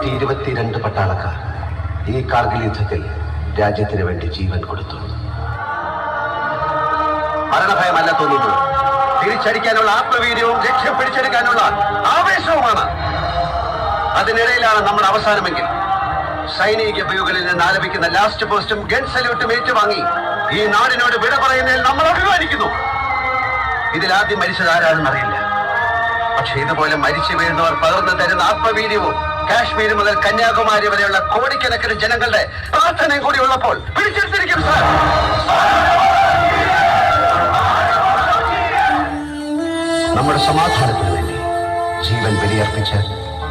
222 പട്ടാളക്കാർ ഈ കാർഗിൽ യുദ്ധത്തിൽ രാജ്യത്തിന് വേണ്ടി ജീവൻ കൊടുത്തു. മരണഭയമല്ല തോന്നുന്നത്, തിരിച്ചടിക്കാനുള്ള ആത്മവീര്യവും ലക്ഷ്യം പിടിച്ചെടുക്കാനുള്ള ആവേശവുമാണ്. അതിനിടയിലാണ് നമ്മുടെ അവസാനമെങ്കിൽ സൈനിക വ്യൂകളിൽ നിന്ന് ആലപിക്കുന്ന ലാസ്റ്റ് പോസ്റ്റും ഗൺ സല്യൂട്ടും ഏറ്റുവാങ്ങി ഈ നാടിനോട് വിട പറയുന്നതിൽ നമ്മൾ അഭിമാനിക്കുന്നു. ഇതിലാദ്യം മരിച്ചത് ആരാണെന്ന് അറിയില്ല, പക്ഷെ ഇതുപോലെ മരിച്ചു വീഴുന്നവർ പകർന്നു തരുന്ന ആത്മവീര്യവും കാശ്മീർ മുതൽ കന്യാകുമാരി വരെയുള്ള കോടിക്കണക്കിന് ജനങ്ങളുടെ പ്രാർത്ഥനയും കൂടി ഉള്ളപ്പോൾ പിടിച്ചെടുത്തിരിക്കും സാർ. നമ്മുടെ സമാധാനത്തിന് വേണ്ടി ജീവൻ ബലിയർപ്പിച്ച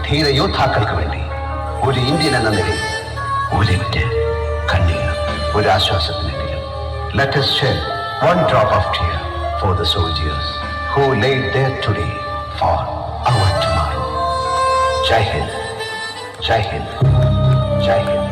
ധീര യോദ്ധാക്കൾക്ക് വേണ്ടി ഒരു ഇന്ത്യൻ എന്ന നിലയിൽ ഒരിറ്റ് കണ്ണീർ, ഒരു ആശ്വാസത്തിനെങ്കിലും let us shed one drop of tear for the soldiers who laid there today for our tomorrow. Jai Hind, Jai Hind, Jai Hind.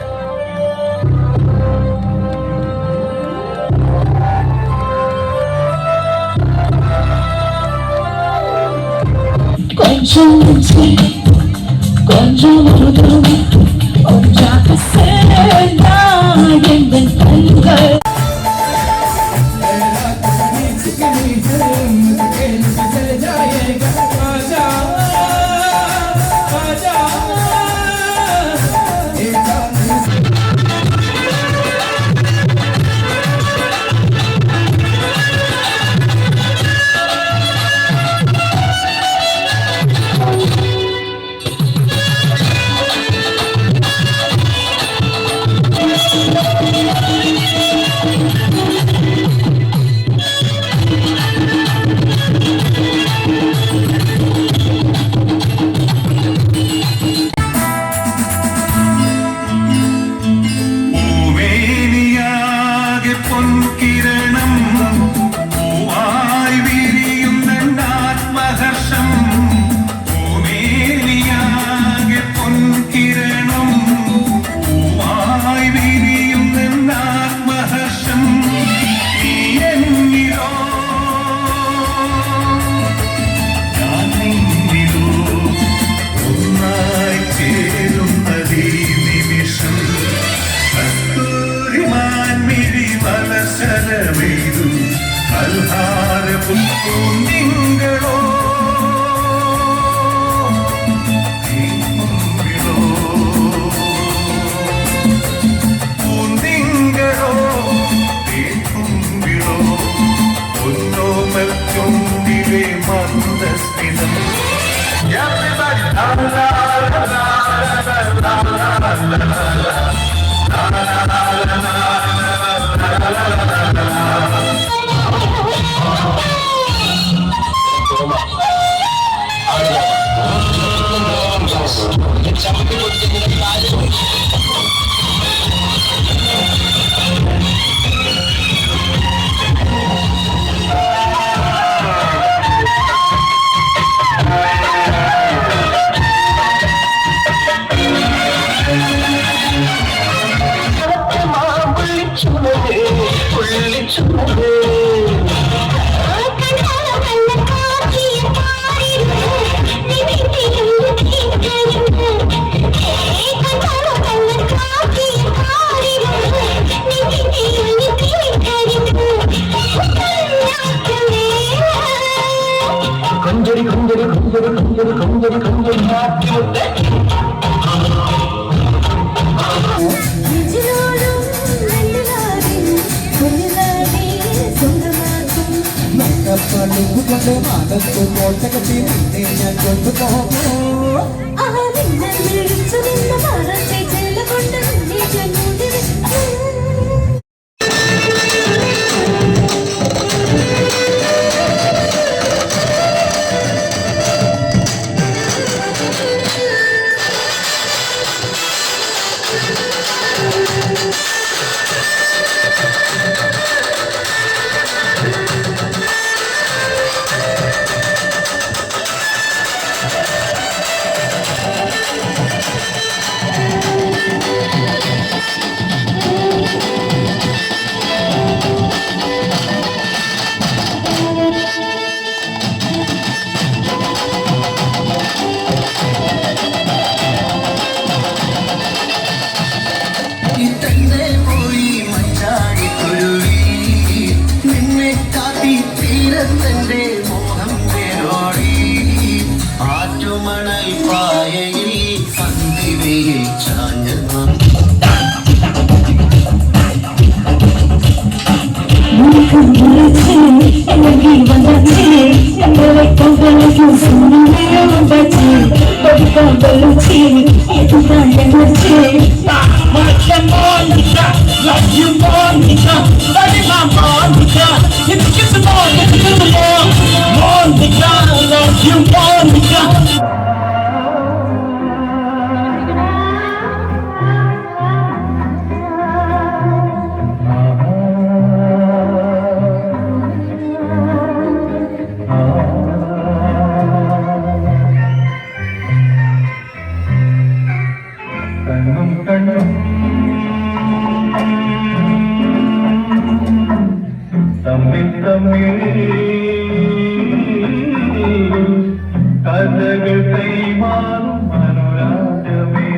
കഥകൾ കൈമാറും അനുരാഗമേ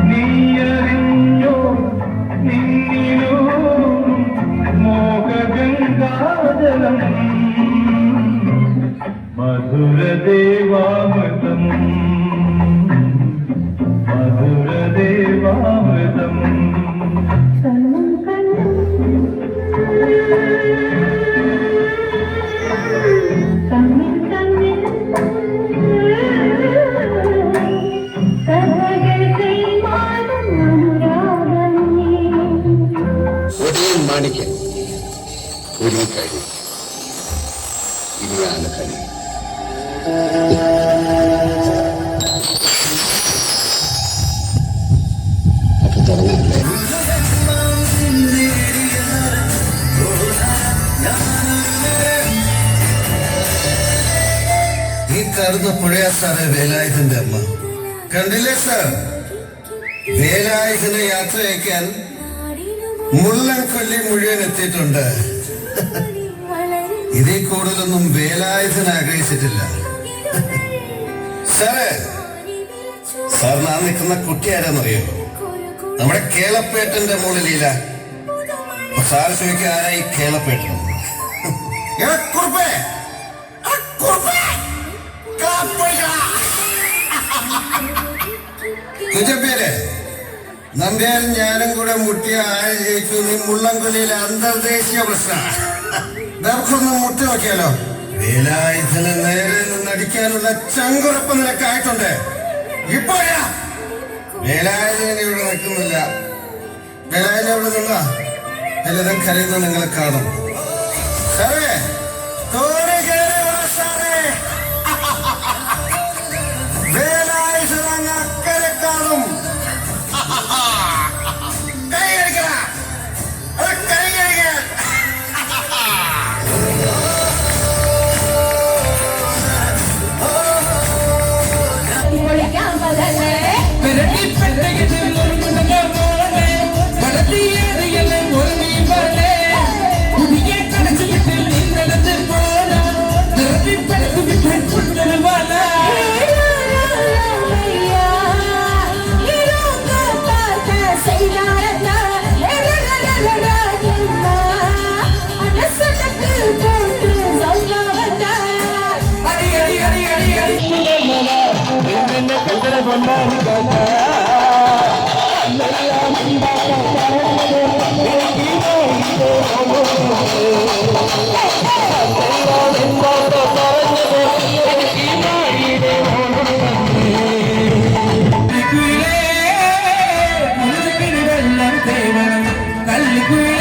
നീയറിഞ്ഞോ നിന്നിലോ മോഹഗംഗാജലം മധുരദേവാമൃതം മധുരദേവാമൃതം മാണിക്കൻ ഒരു കഴി ഇനിയാണ് കളി. അപ്പൊ തുടങ്ങിയില്ലേ? ഈ കാണുന്ന പുഴയാ സാറേ വേലായുധന്റെ അമ്മ. കണ്ടില്ലേ സാർ, വേലായുധനെ യാത്ര അയക്കാൻ മുള്ളൻകൊല്ലി മുഴുവൻ എത്തിയിട്ടുണ്ട്. ഇതിൽ കൂടുതലൊന്നും വേലായുധൻ ആഗ്രഹിച്ചിട്ടില്ല. സാറ് സാറിന് ആ നിൽക്കുന്ന കുട്ടി ആരാന്നറിയോ? നമ്മുടെ കേളപ്പേട്ടന്റെ മുകളിലില്ല. സാറ് ചോദിക്കുക ആരായി കേളപ്പേട്ടൻ? കുറ്റപ്പേര് നമ്പ്യാരും ഞാനും കൂടെ മുട്ടിയ ആര് ജയിച്ചു? നീ മുള്ളംകൊല്ലിയിലെ അന്തർദേശീയ പ്രശ്നമാണ്. നമുക്കൊന്ന് മുട്ടി നോക്കിയാലോ? വേലായുധന് നേരെ നിന്നടിക്കാനുള്ള ചങ്കുറപ്പ് നിനക്കായിട്ടുണ്ട്. ഇപ്പോഴാ വേലായുധൻ ഇവിടെ നിൽക്കുന്നില്ല. വേലായുധൻ ഇവിടെ നിന്നാ ലളിതൻ കരയുന്ന നിങ്ങളെ കാണും. സാറേ വേലായുധൻ അങ്ങ് അക്കരെ കാണും. Kali